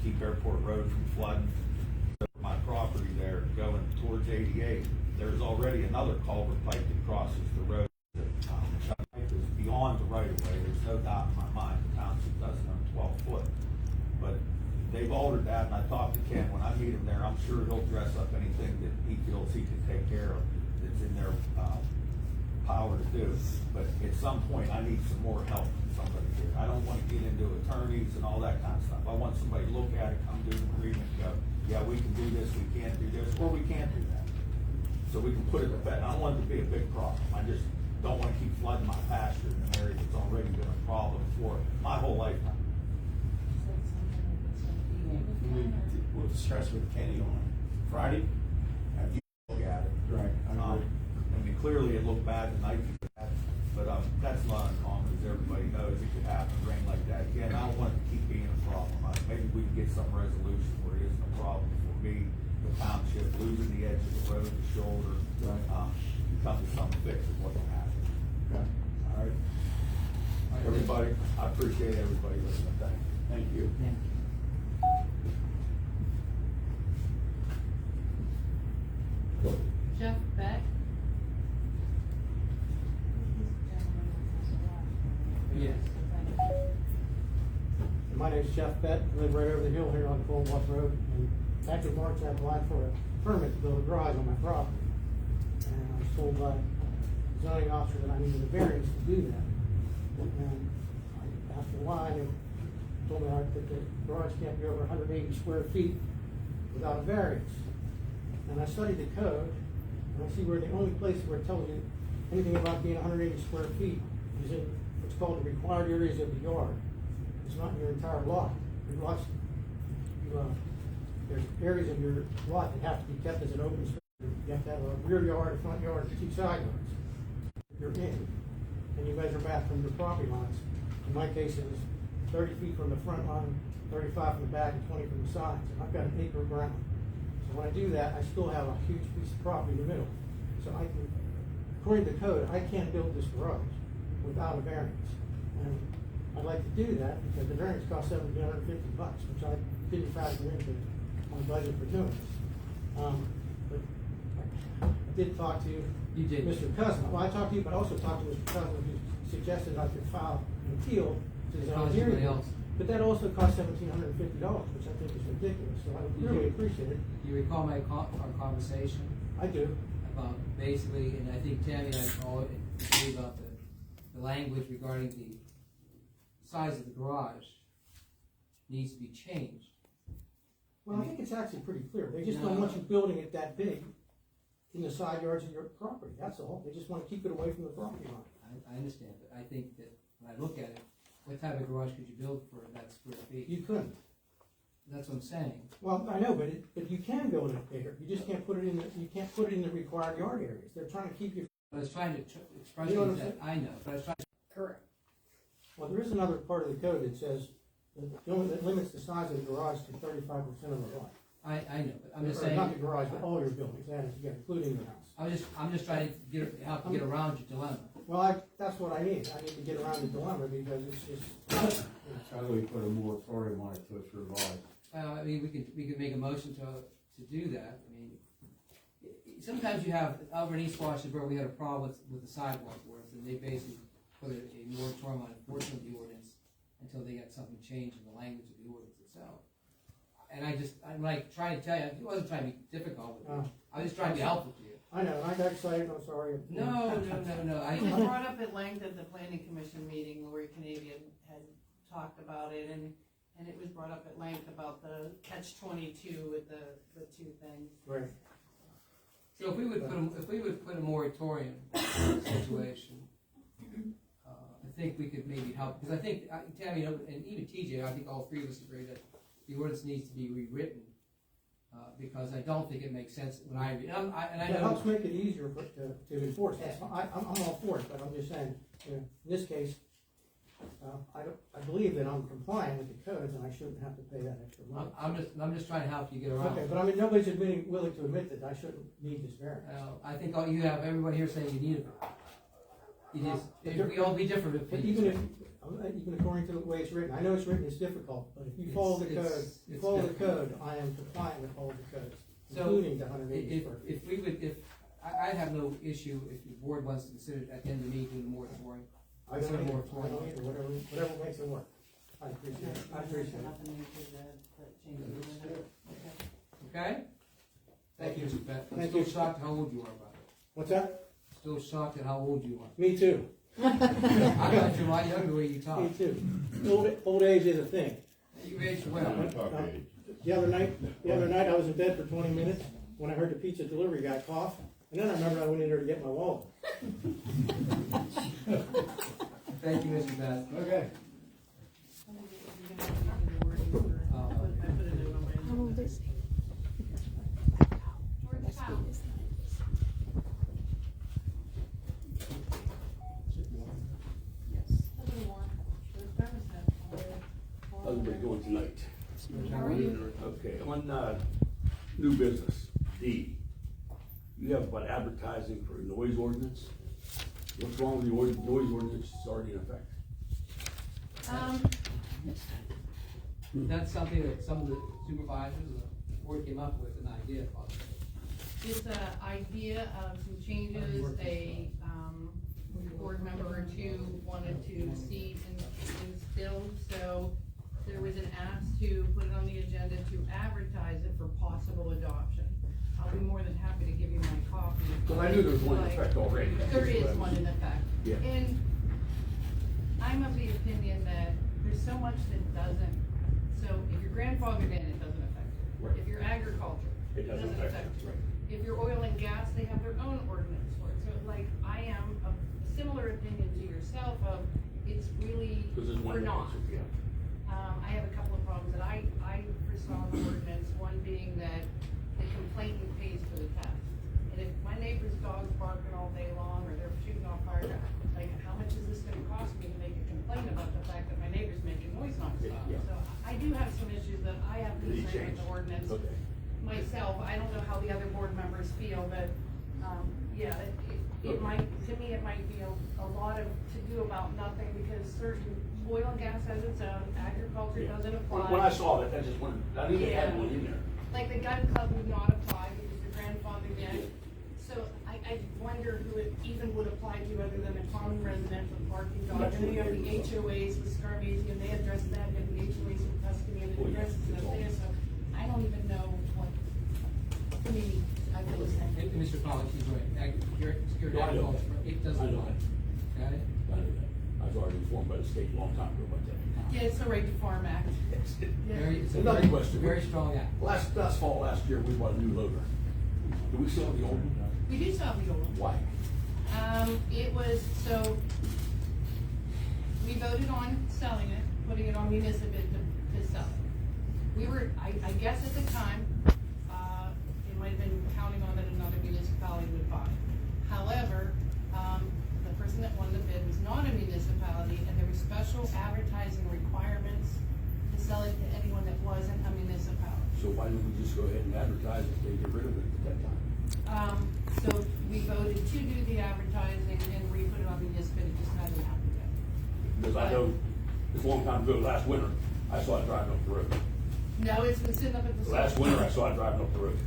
keep Airport Road from flooding. So my property there going towards 88, there's already another culvert pipe that crosses the road. That pipe is beyond the right of way. There's no doubt in my mind the township doesn't own 12 foot. But they've altered that, and I talked to Ken. When I meet him there, I'm sure he'll dress up anything that he feels he can take care of that's in their power to do. But at some point, I need some more help from somebody here. I don't want to get into attorneys and all that kind of stuff. I want somebody to look at it, come to an agreement, and go, yeah, we can do this, we can't do this, or we can't do that. So we can put it to bed. I don't want it to be a big problem. I just don't want to keep flooding my pasture in an area that's already been a problem for my whole lifetime. We'll discuss with Kenny on Friday. Have you look at it? Right. I mean, clearly it looked bad tonight, but that's not uncommon, as everybody knows. It could happen, rain like that again. I don't want it to keep being a problem. Maybe we can get some resolution where it isn't a problem for me, the township, losing the edge of the road, the shoulder. Right. Come to some fix of what can happen. Okay. All right. Everybody, I appreciate everybody listening. Thank you. Thank you. Jeff Beck. Yes. My name's Jeff Bett, I live right over the hill here on Cold Bluff Road, and back in March I applied for a permit to build a garage on my property. And I was told by the zoning officer that I needed a variance to do that. And after a while, they told me that the garage can't be over 180 square feet without a variance. And I studied the code, and I see where the only place where it tells you anything about being 180 square feet is in what's called the required areas of the yard. It's not in your entire lot. Your lots, there's areas of your lot that have to be kept as an open space. You have to have a rear yard, a front yard, and 2 side yards. You're in, and you measure back from your property lines. In my case, it was 30 feet from the front line, 35 from the back, and 20 from the sides. And I've got an acre of ground. So when I do that, I still have a huge piece of property in the middle. So I can, according to code, I can't build this garage without a variance. And I'd like to do that because the variance costs $1,750, which I didn't factor into my budget for doing this. But I did talk to Mr. Cousin. Well, I talked to you, but I also talked to Mr. Cousin, who suggested I could file an appeal to the zoning hearing. But that also costs $1,750, which I think is ridiculous. So I would really appreciate it. You recall our conversation? I do. About basically, and I think Tammy and I all agree about the language regarding the size of the garage needs to be changed. Well, I think it's actually pretty clear. They just don't want you building it that big in the side yards of your property. That's all. They just want to keep it away from the property line. I understand, but I think that when I look at it, what type of garage could you build for that square feet? You couldn't. That's what I'm saying. Well, I know, but you can build it bigger. You just can't put it in the required yard areas. They're trying to keep you. I was trying to express You know what I'm that saying? I know, but I was trying to. Correct. Well, there is another part of the code that says that limits the size of the garage to 35% of the lot. I know, but I'm just Or saying. not the garage, but all your buildings added together, including your house. I'm just trying to help you get around your dilemma. Well, that's what I need. I need to get around the dilemma because it's just. How do we put a moratorium on it to survive? I mean, we could make a motion to do that. I mean, sometimes you have over in East Washington, we had a problem with the sidewalk work, and they basically put a moratorium on enforcement of the ordinance until they got something changed in the language of the ordinance itself. And I'm like trying to tell you, I wasn't trying to be difficult with you. I was just trying to be helpful to you. I know. I got excited. I'm sorry. No. It was brought up at length at the planning commission meeting where Canadian had talked about it, and it was brought up at length about the catch-22 with the two things. Right. So if we would put a moratorium situation, I think we could maybe help, because I think Tammy and even TJ, I think all three of us agree that the ordinance needs to be rewritten, because I don't think it makes sense when I read. It helps make it easier to enforce. I'm all for it, but I'm just saying, in this case, I believe that I'm complying with the codes, and I shouldn't have to pay that extra money. I'm just trying to help you get around. Okay, but I mean, nobody's willing to admit that I shouldn't need this variance. I think you have everybody here saying you need it. We all be different But opinions. even if, Even according to the way it's written, I know it's written, it's difficult, but if you follow the code, It's follow the difficult. code, I am compliant with all the codes, So, including the 180 square feet. If we would, I have no issue if the board wants to consider it at the end of the meeting, the moratorium. I don't either, whatever makes it work. I appreciate it, I appreciate it. Nothing major that changes it. Okay. Okay? Thank you, Mr. Pat. I'm Thank still you. shocked how old you are, by the way. What's that? Still shocked at how old you are. Me too, I thought you were a lot younger the way you talk. me too. Old age is a thing. You aged well. The other night I was in bed for 20 minutes when I heard the pizza delivery guy cough, and then I remembered I went in there to get my wallet. Thank you, Mr. Pat. Okay. I put a note on my agenda. How old is he? George Powell. Yes, a little more. There's thermostat. How's everybody doing tonight? How are you? Okay, on, new business, D. You have about advertising for a noise ordinance. What's wrong with the noise ordinance that's already in effect? That's something that some of the supervisors, the board came up with an idea about. It's an idea of some changes, board member or two wanted to see instilled, so there was an ask to put it on the agenda to advertise it for possible adoption. I'll be more than happy to give you my copy. Well, I knew there was one in effect already. There is one in effect. Yeah. And I'm of the opinion that there's so much that doesn't, so if you're grandfathered in, it doesn't affect you. Right. If you're agriculture, It doesn't affect you. it, right. If you're oil and gas, they have their own ordinance for it. So like, I am of a similar opinion to yourself of, it's really, Because there's one we're not. answer, yeah. I have a couple of problems that I foresaw in the ordinance, one being that the complainant pays for the test. And if my neighbor's dog's barking all day long, or they're shooting off firecrackers, like, how much is this gonna cost me to make a complaint about the fact that my neighbor's making noise nonstop? Yeah. So I do have some issues that I have Need concern with change. the ordinance Okay. myself. I don't know how the other board members feel, but, yeah, it might, to me, it might be a lot of to do about nothing, because certain oil and gas has its own, agriculture Yeah. doesn't apply. When I saw that, I just wanted, I knew they had Yeah. one in there. Like the gun club would not apply because the grandfather did. So I wonder who it even would apply to other than a common residential parking dog. And then you have the HOAs with Scarmesi, and they address that, and the HOAs with Tuscany, and it addresses that there, so I don't even know what, to me, I feel the same. And Mr. Collins, he's right, secure No, I know agriculture, that. it doesn't I know apply. that. Got it? I knew that. I was already informed by the state a long time ago about that. Yeah, it's the Right to Farm Act. Very, it's a Another very, question. very strong act. Last fall, last year, we bought a new loader. Do we still have the old one? We do still have the old one. Why? It was, so, we voted on selling it, putting it on municipal to sell it. We were, I guess at the time, it might have been counting on that another municipality would buy it. However, the person that won the bid was not a municipality, and there were special advertising requirements to sell it to anyone that wasn't a municipality. So why didn't we just go ahead and advertise it, and get rid of it at that time? So we voted to do the advertising and re-put it on municipal, it just hasn't happened yet. Because I know, it's a long time ago, last winter, I saw it driving up the road. No, it's been sitting up at the. Last winter, I saw it driving up the road.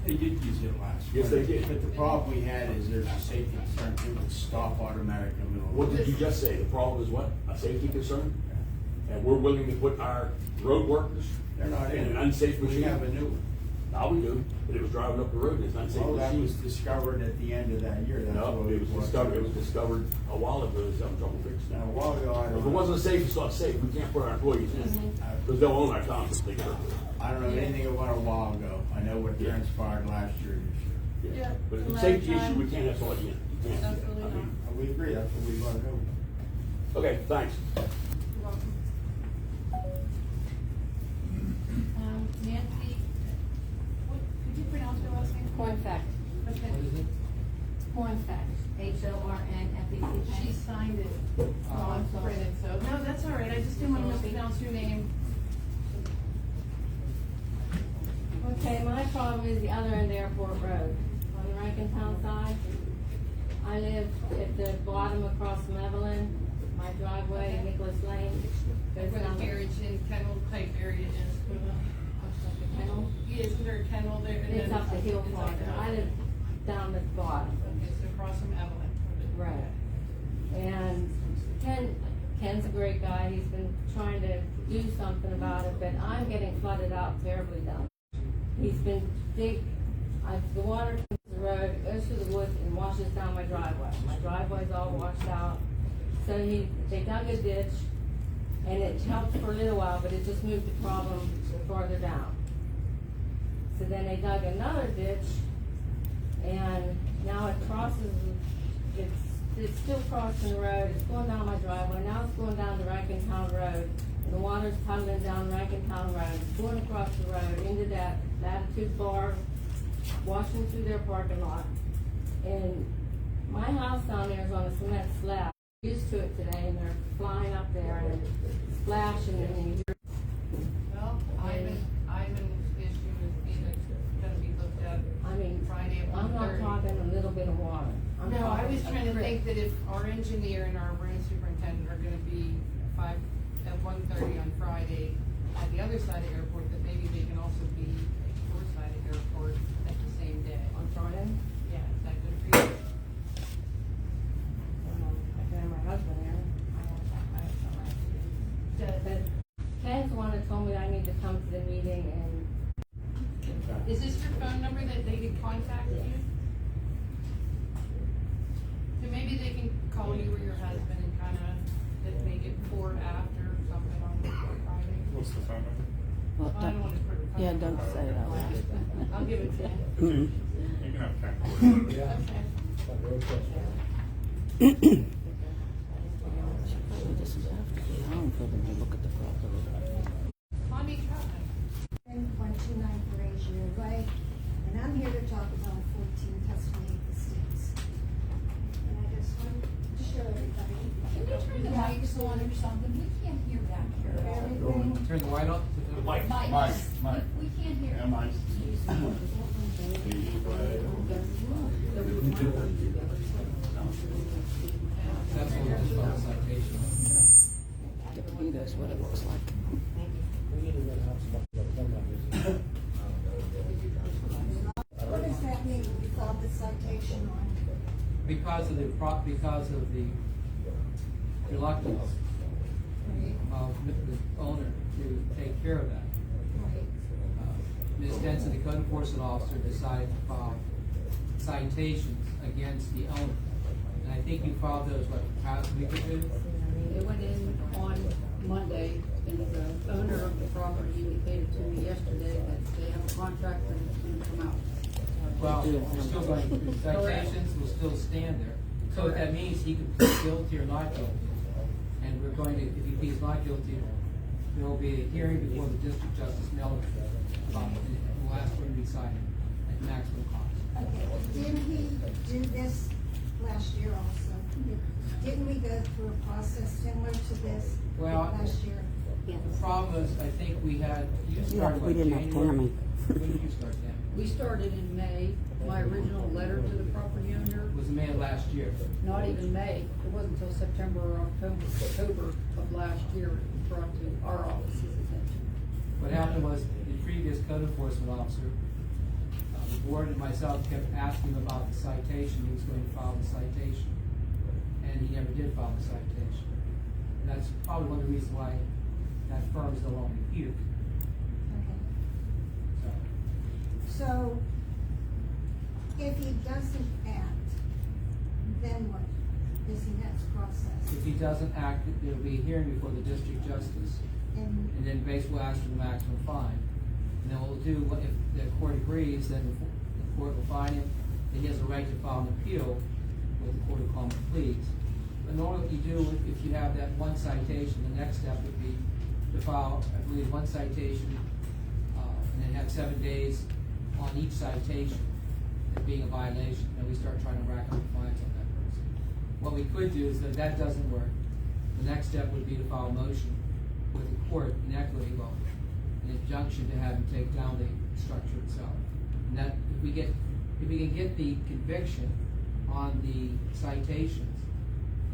They did use it last. Yes, they did. But the problem we had is there's a safety concern, it would stop automatically in the middle of the What road. did you just say? The problem is what? A safety concern? And we're willing to put our road workers They're not in an in. unsafe We machine? have a new one. Now we do, but it was driving up the road, and it's an unsafe Well, that was machine. discovered at the end of that year, that's No, what it was discovered a while ago, it's having trouble fixing Now, it. a while ago, I If it don't know, wasn't safe, it's not safe. We can't put our employees in, because they'll own our towns if they get hurt. I don't know anything about a while ago, I know what Yeah. transpired last year, this year. Yeah, But if the it's a safety last issue, time- we can't have somebody in. You can't. Absolutely I mean, We agree, that's what we want to do. Okay, thanks. You're welcome. Nancy, could you pronounce your last name? Hornfeck, Okay. What is it? Hornfeck, Hornfeck. She signed it, I'm sorry. printed, so, no, that's all right, I just didn't want to mispronounce your name. Okay, my problem is the other end of Airport Road, on the Rankin Town side. I live at the bottom across from Evelyn. my driveway, Nicholas Lane, goes Where down the the carriage and kennel type area is. kennel. Yeah, isn't there a kennel there? And It's then up the hill it's farther. up the I hill. live down the bottom. Okay, so across from Evelyn. Right. And Ken's a great guy, he's been trying to do something about it, but I'm getting flooded out terribly down. He's been the water comes to the road, goes through the woods and washes down my driveway. My driveway's all washed out. So they dug a ditch, and it helped for a little while, but it just moved the problem farther down. So then they dug another ditch, and now it crosses, it's still crossing the road, it's going down my driveway, now it's going down to Rankintown Road, and the water's tumbling down Rankintown Road, it's going across the road into that Latitude Bar, washing through their parking lot. And my house down there is on a cement slab, I'm used to it today, and they're flying up there and splashing, and you hear. Well, Ivan's issue is gonna be looked at I mean, Friday at I'm not 1:30. talking a little bit of water. I'm No, I talking was a trying to creek. think that if our engineer and our road superintendent are gonna be at 1:30 on Friday at the other side of the airport, that maybe they can also be at your side of the airport at the same day. On Friday, Yeah, is that good for you? I can have my husband there. I have something to do. But Ken's the one that told me I need to come to the meeting, and Is this your phone number that they could contact you? So maybe they can call you or your husband and kinda make it before or after or something on Friday. What's the phone number? Well, I don't wanna put. Yeah, don't say that. I'll give it to you. You can have Ken. Okay. Probably doesn't have to be home for them to look at the property. Bonnie, try. 129 Brazier Way, and I'm here to talk about 14 Tuscany Estates. And I just want to show everybody Can you turn the mics on or something? We can't hear back here. everything. Turn the light on. Mike, Mics. Mike. We can't hear. Am I? That's what we're just about citation. That's what it looks like. What does that mean? We filed the citation on? Because of the reluctance of the owner to take care of that. Ms. Denson, the code enforcement officer, decided to file citations against the owner. And I think you filed those, what, past week or two? It went in on Monday, and the owner of the property indicated to me yesterday that they have a contractor that's gonna come out. Well, we're still going, the citations will still stand there. So what that means, he could plead guilty or not guilty. And we're going to, if he pleads not guilty, there will be a hearing before the district justice Miller about it. And we'll ask for him to be cited at maximum cost. Okay, didn't he do this last year also? Didn't we go through a process similar to this Well, last year? The problem is, I think we had, you started we what, didn't have January? Tammy. When did you start, Tammy? We started in May. My original letter to the property owner, It was May of last year. not even May, it wasn't until September or October of last year, it was brought to our office's attention. What happened was, the previous code enforcement officer, the board and myself kept asking him about the citation, he was going to file the citation. And he never did file the citation. And that's probably one of the reasons why that firm is no longer here. Okay. So, So, if he doesn't act, then what is the next process? if he doesn't act, there'll be a hearing before the district justice. And And then basically we'll ask for the maximum fine. And then what we'll do, if the court agrees, then the court will fine him, and he has a right to file an appeal with the court of common pleas. And normally what you do, if you have that one citation, the next step would be to file, I believe, one citation, and then have 7 days on each citation as being a violation, and we start trying to rack up the fines on that person. What we could do is that if that doesn't work, the next step would be to file a motion with the court in equity law, an injunction to have him take down the structure itself. And that, if we can get the conviction on the citations,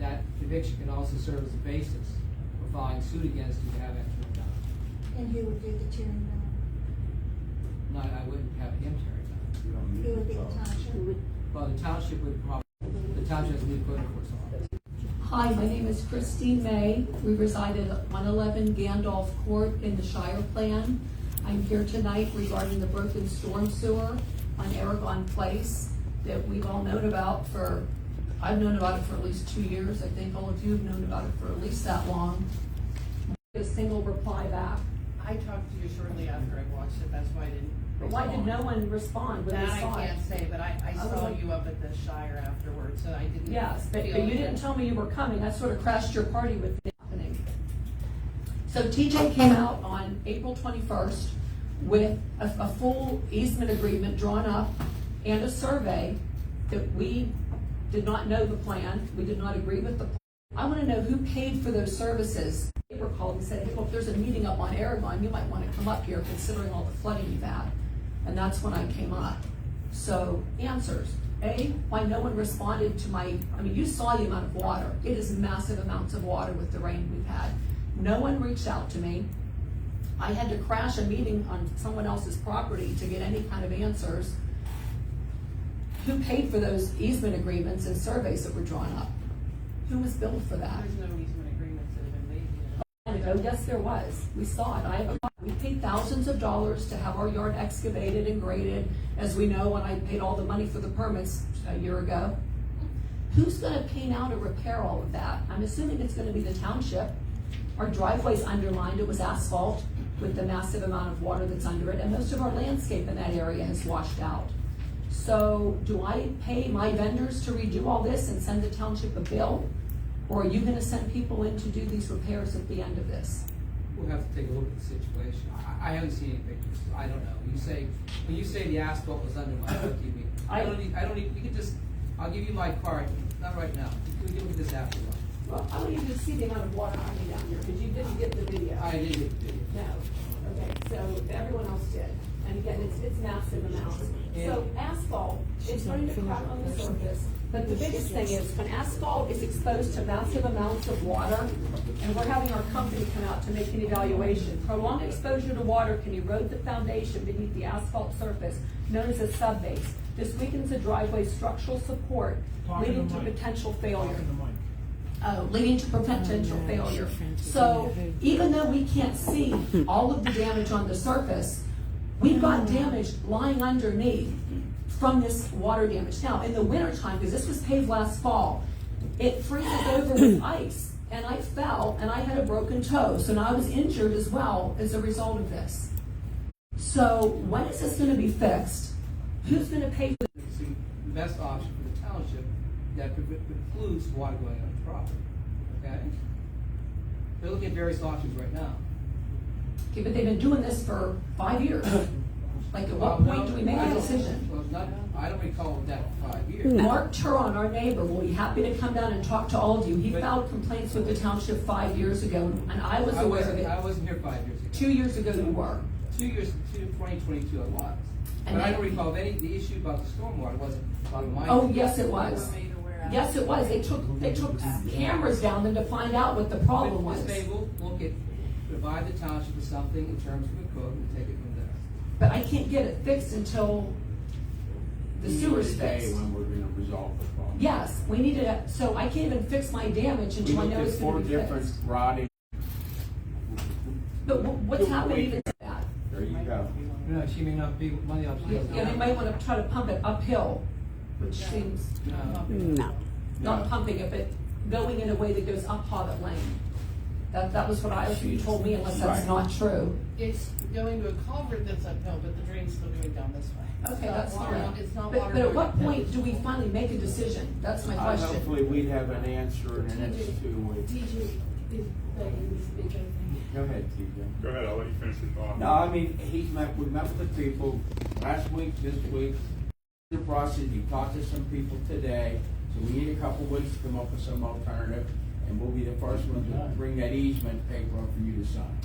that conviction can also serve as a basis for filing suit against you to have extra time. And who would do the tearing down? No, I wouldn't have him tear it down. Who would be the township? Well, the township would probably, the township has new code enforcement officer. Hi, my name is Christine May. We reside at 111 Gandalf Court in the Shire Plan. I'm here tonight regarding the broken storm sewer on Aragon Place that we've all known about for, I've known about it for at least 2 years. I think all of you have known about it for at least that long. A single reply back. I talked to you shortly after I watched it, that's why I didn't But why did respond. no one respond when they That saw I it? can't say, but I was saw like- you up at the Shire afterwards, so I didn't. Yes, but feel you didn't that- tell me you were coming. That sort of crashed your party with it happening. So TJ came out on April 21st with a full easement agreement drawn up and a survey that we did not know the plan. We did not agree with the plan. I want to know who paid for those services. They were called and said, hey, look, there's a meeting up on Aragon. You might want to come up here considering all the flooding you've had. And that's when I came up. So answers. A, why no one responded to my, I mean, you saw the amount of water. It is massive amounts of water with the rain we've had. No one reached out to me. I had to crash a meeting on someone else's property to get any kind of answers. Who paid for those easement agreements and surveys that were drawn up? Who was billed for that? There's no easement agreements that have been made yet. Oh, yes, there was. We saw it. We paid thousands of dollars to have our yard excavated and graded, as we know, when I paid all the money for the permits a year ago. Who's gonna pay now to repair all of that? I'm assuming it's gonna be the township. Our driveway's underlined, it was asphalt with the massive amount of water that's under it, and most of our landscape in that area has washed out. So do I pay my vendors to redo all this and send the township a bill? Or are you gonna send people in to do these repairs at the end of this? We'll have to take a look at the situation. I haven't seen any pictures. I don't know. When you say the asphalt was under my, what do you mean? I don't need, you can just, I'll give you my card, not right now. We can look at this afterwards. Well, I want you to see the amount of water coming down here, because you didn't get the video. I didn't get the video. No, okay, so everyone else did, and again, it's massive amounts. So asphalt, it's going to crack on the surface, but the biggest thing is, when asphalt is exposed to massive amounts of water, and we're having our company come out to make an evaluation, prolonged exposure to water can erode the foundation beneath the asphalt surface, known as a subbase. This weakens the driveway's structural support, leading to potential failure. Leading to potential failure. So even though we can't see all of the damage on the surface, we've got damage lying underneath from this water damage. Now, in the wintertime, because this was paved last fall, it freezes over with ice, and I fell, and I had a broken toe, so now I was injured as well as a result of this. So when is this gonna be fixed? Who's gonna pay for this? The best option for the township that precludes water going on the property, okay? They're looking at various options right now. Okay, but they've been doing this for 5 years. Like, at what point do we make a decision? Well, it's not, I don't recall that 5 years. Mark Turon, our neighbor, will be happy to come down and talk to all of you. He filed complaints with the township 5 years ago, and I was aware of it. I wasn't here 5 years ago. 2 years ago you were. 2022 I was. And But I don't then- recall the issue about the stormwater wasn't about my. Oh, yes, it was. Yes, it was. They took cameras down them to find out what the problem was. Ms. May, we'll look at, provide the township with something in terms of the code, and take it from there. But I can't get it fixed until the sewer's fixed. When we're gonna resolve the problem. Yes, we needed it, so I can't even fix my damage We until I looked know at it's 4 gonna be different fixed. rotting. But what's happening even to that? There you go. No, she may not be money up. Yeah, they might wanna try to pump it uphill, which seems, No. not pumping it, but going in a way that goes up Hobbit Lane. That was what you told me, unless that's Right. not true. It's going to a culvert that's uphill, but the drain's still going down this way. Okay, It's not that's water- fine. It's not But water. at going what uphill. point do we finally make a decision? That's my question. Hopefully we'd have an answer in the next 2 weeks. Go ahead, TJ. Go ahead, I'll let you finish your thought. No, I mean, we met with the people last week, this week. The process, he talked to some people today, so we need a couple weeks to come up with some alternative, and we'll be the first ones to bring that easement paper up for you to sign.